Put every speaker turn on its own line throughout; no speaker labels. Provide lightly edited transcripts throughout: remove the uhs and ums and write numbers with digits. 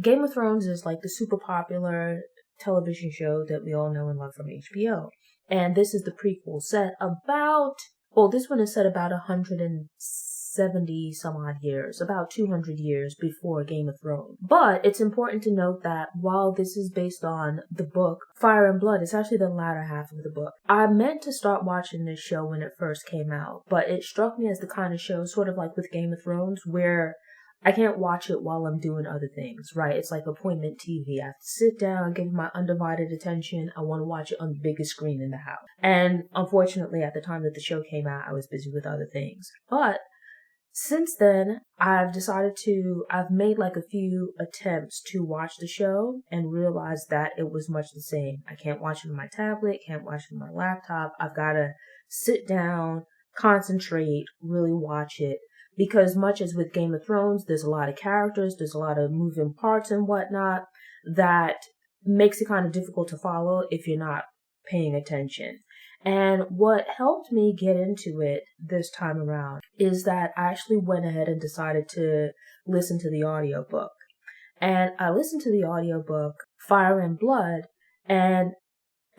Game of Thrones is like the super popular television show that we all know and love from HBO. And this is the prequel set about, well, this one is set about 170 some odd years, about 200 years before Game of Thrones. But it's important to note that while this is based on the book Fire and Blood, it's actually the latter half of the book. I meant to start watching this show when it first came out, but it struck me as the kind of show, sort of like with Game of Thrones, where I can't watch it while I'm doing other things, right? It's like appointment TV. I have to sit down, give my undivided attention. I want to watch it on the biggest screen in the house. And unfortunately, at the time that the show came out, I was busy with other things. But since then, I've made like a few attempts to watch the show and realized that it was much the same. I can't watch it on my tablet, can't watch it on my laptop. I've got to sit down, concentrate, really watch it. Because much as with Game of Thrones, there's a lot of characters, there's a lot of moving parts and whatnot that makes it kind of difficult to follow if you're not paying attention. And what helped me get into it this time around is that I actually went ahead and decided to listen to the audiobook. And I listened to the audiobook Fire and Blood and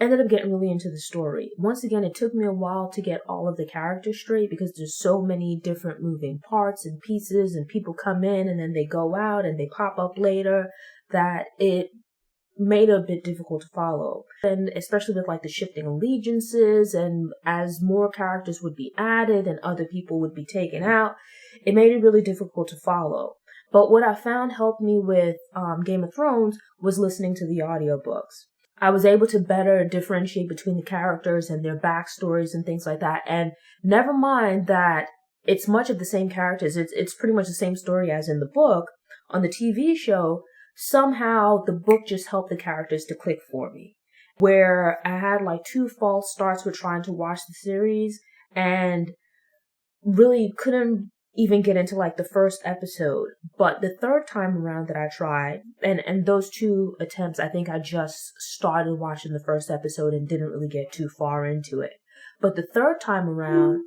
ended up getting really into the story. Once again, it took me a while to get all of the characters straight because there's so many different moving parts and pieces, and people come in and then they go out and they pop up later, that it made it a bit difficult to follow. And especially with like the shifting allegiances, and as more characters would be added and other people would be taken out, it made it really difficult to follow. But what I found helped me with Game of Thrones was listening to the audiobooks. I was able to better differentiate between the characters and their backstories and things like that. And never mind that it's much of the same characters. It's pretty much the same story as in the book. On the TV show, somehow the book just helped the characters to click for me. Where I had like 2 false starts with trying to watch the series and really couldn't even get into like the first episode. But the third time around that I tried, and those 2 attempts, I think I just started watching the first episode and didn't really get too far into it. But the third time around,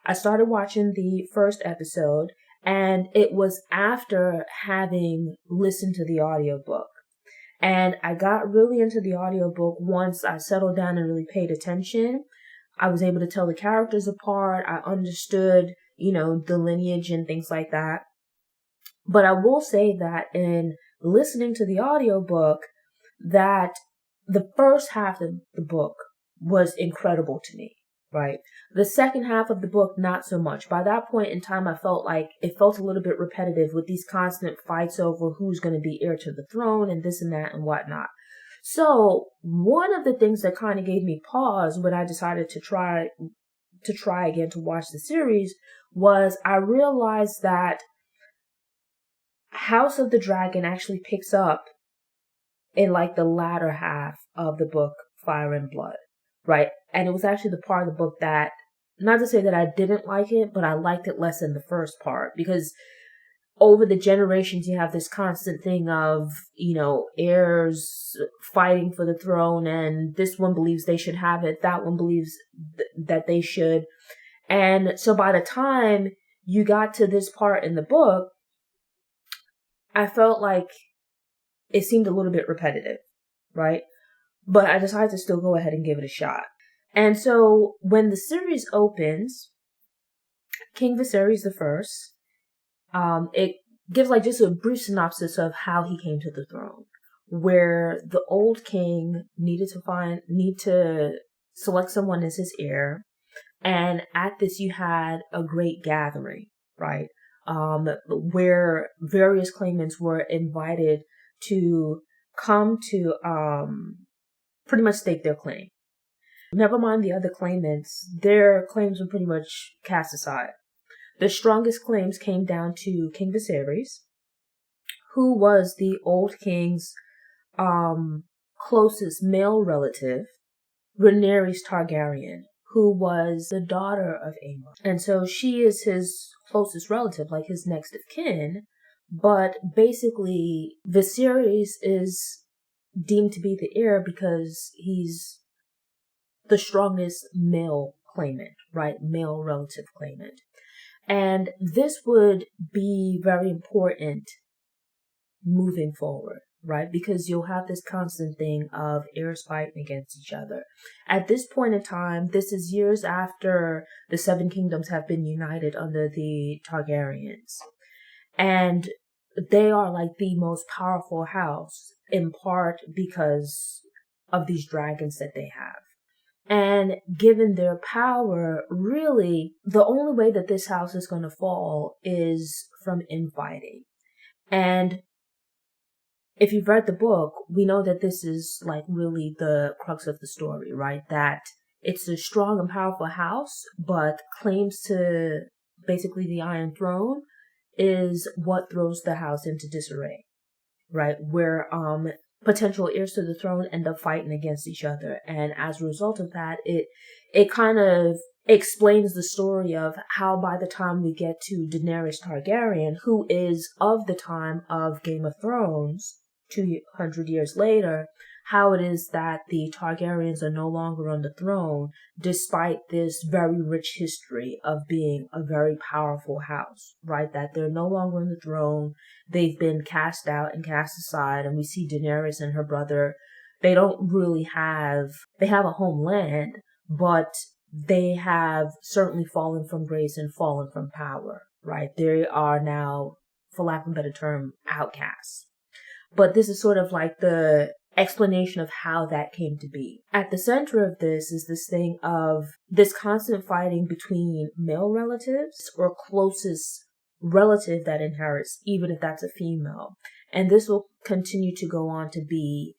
I started watching the first episode, and it was after having listened to the audiobook. And I got really into the audiobook once I settled down and really paid attention. I was able to tell the characters apart. I understood, the lineage and things like that. But I will say that in listening to the audiobook, that the first half of the book was incredible to me, right? The second half of the book, not so much. By that point in time, I felt like it felt a little bit repetitive with these constant fights over who's going to be heir to the throne and this and that and whatnot. So one of the things that kind of gave me pause when I decided to try again to watch the series was I realized that House of the Dragon actually picks up in like the latter half of the book Fire and Blood, right? And it was actually the part of the book that, not to say that I didn't like it, but I liked it less than the first part, because over the generations, you have this constant thing of, heirs fighting for the throne, and this one believes they should have it, that one believes that they should. And so by the time you got to this part in the book, I felt like it seemed a little bit repetitive, right? But I decided to still go ahead and give it a shot. And so when the series opens, King Viserys I, it gives like just a brief synopsis of how he came to the throne, where the old king need to select someone as his heir. And at this, you had a great gathering, right? Where various claimants were invited to come to, pretty much stake their claim. Never mind the other claimants, their claims were pretty much cast aside. The strongest claims came down to King Viserys, who was the old king's closest male relative, Rhaenyra Targaryen, who was the daughter of Aemon. And so she is his closest relative, like his next of kin. But basically, Viserys is deemed to be the heir because he's the strongest male claimant, right? Male relative claimant. And this would be very important moving forward, right? Because you'll have this constant thing of heirs fighting against each other. At this point in time, this is years after the Seven Kingdoms have been united under the Targaryens. And they are like the most powerful house, in part because of these dragons that they have. And given their power, really, the only way that this house is going to fall is from infighting. And if you've read the book, we know that this is like really the crux of the story, right? That it's a strong and powerful house, but claims to basically the Iron Throne is what throws the house into disarray, right? Where potential heirs to the throne end up fighting against each other. And as a result of that, it kind of explains the story of how by the time we get to Daenerys Targaryen, who is of the time of Game of Thrones, 200 years later, how it is that the Targaryens are no longer on the throne, despite this very rich history of being a very powerful house, right? That they're no longer on the throne. They've been cast out and cast aside, and we see Daenerys and her brother. They don't really they have a homeland, but they have certainly fallen from grace and fallen from power, right? They are now, for lack of a better term, outcasts. But this is sort of like the explanation of how that came to be. At the center of this is this thing of this constant fighting between male relatives or closest relative that inherits, even if that's a female. And this will continue to go on to be,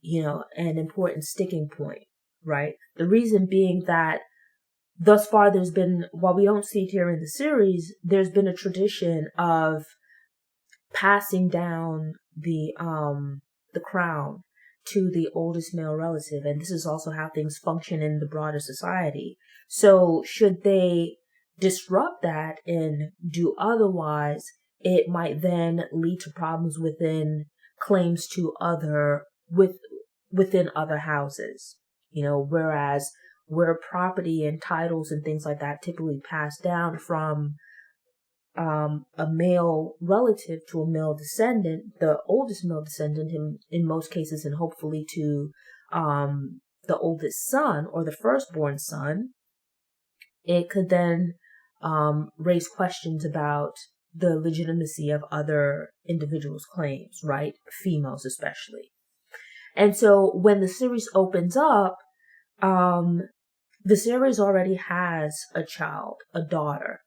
an important sticking point, right? The reason being that thus far there's been, while we don't see it here in the series, there's been a tradition of passing down the crown to the oldest male relative, and this is also how things function in the broader society. So should they disrupt that and do otherwise, it might then lead to problems within claims to within other houses. Whereas where property and titles and things like that typically pass down from a male relative to a male descendant, the oldest male descendant in most cases, and hopefully to the oldest son or the firstborn son, it could then raise questions about the legitimacy of other individuals' claims, right? Females especially. And so when the series opens up, the series already has a child, a daughter.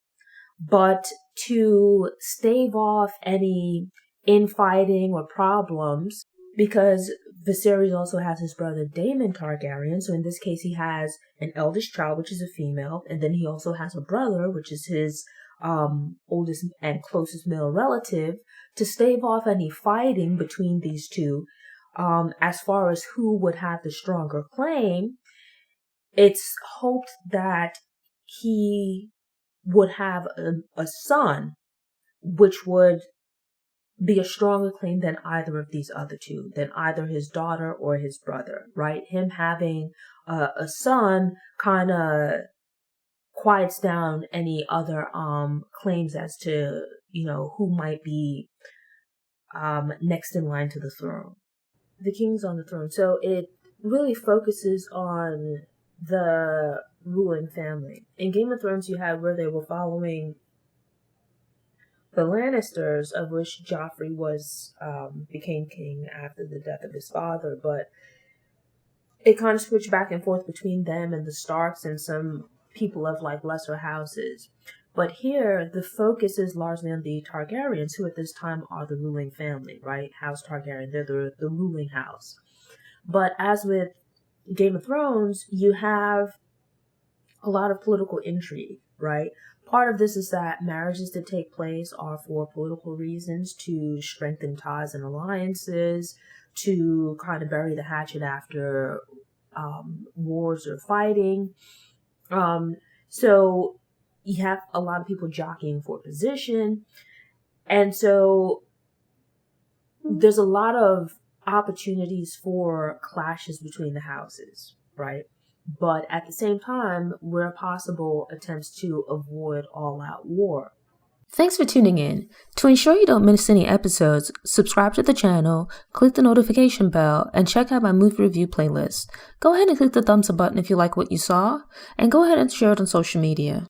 But to stave off any infighting or problems, because Viserys also has his brother Daemon Targaryen, so in this case he has an eldest child, which is a female, and then he also has a brother, which is his oldest and closest male relative, to stave off any fighting between these two, as far as who would have the stronger claim, it's hoped that he would have a son, which would be a stronger claim than either of these other two, than either his daughter or his brother, right? Him having a son kind of quiets down any other claims as to, who might be next in line to the throne. The king's on the throne. So it really focuses on the ruling family. In Game of Thrones, you had where they were following the Lannisters, of which Joffrey became king after the death of his father, but it kind of switched back and forth between them and the Starks and some people of like lesser houses. But here, the focus is largely on the Targaryens, who at this time are the ruling family, right? House Targaryen, they're the ruling house. But as with Game of Thrones, you have a lot of political intrigue, right? Part of this is that marriages that take place are for political reasons, to strengthen ties and alliances, to kind of bury the hatchet after wars or fighting. So you have a lot of people jockeying for position. And so there's a lot of opportunities for clashes between the houses, right? But at the same time, where possible, attempts to avoid all-out war. Thanks for tuning in. To ensure you don't miss any episodes, subscribe to the channel, click the notification bell, and check out my movie review playlist. Go ahead and click the thumbs up button if you like what you saw, and go ahead and share it on social media.